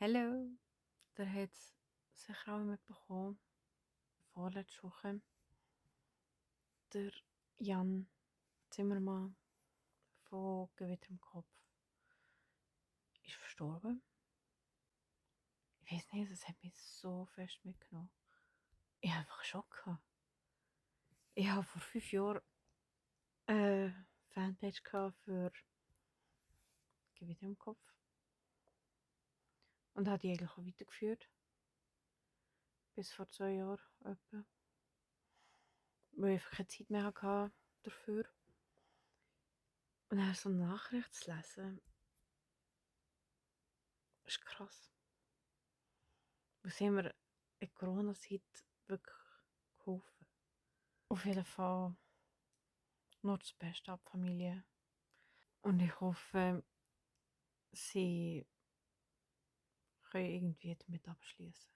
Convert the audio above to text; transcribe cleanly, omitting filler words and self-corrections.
Hallo, der hat es sicher auch mitbekommen, vorletzte Woche. Der Jan Zimmermann von Gewitter im Kopf ist verstorben. Ich weiß nicht, das hat mich so fest mitgenommen. Ich habe einfach einen Schock gehabt. Ich habe vor 5 Jahren eine Fanpage gehabt für Gewitter im Kopf und habe die eigentlich auch weitergeführt. Bis vor 2 Jahren etwa. Weil ich einfach keine Zeit mehr hatte dafür. Und dann so eine Nachricht zu lesen, ist krass. Was haben wir in Corona-Zeit wirklich geholfen? Auf jeden Fall nur das Beste ab Familie. Und ich hoffe, sie können irgendwie damit abschließen.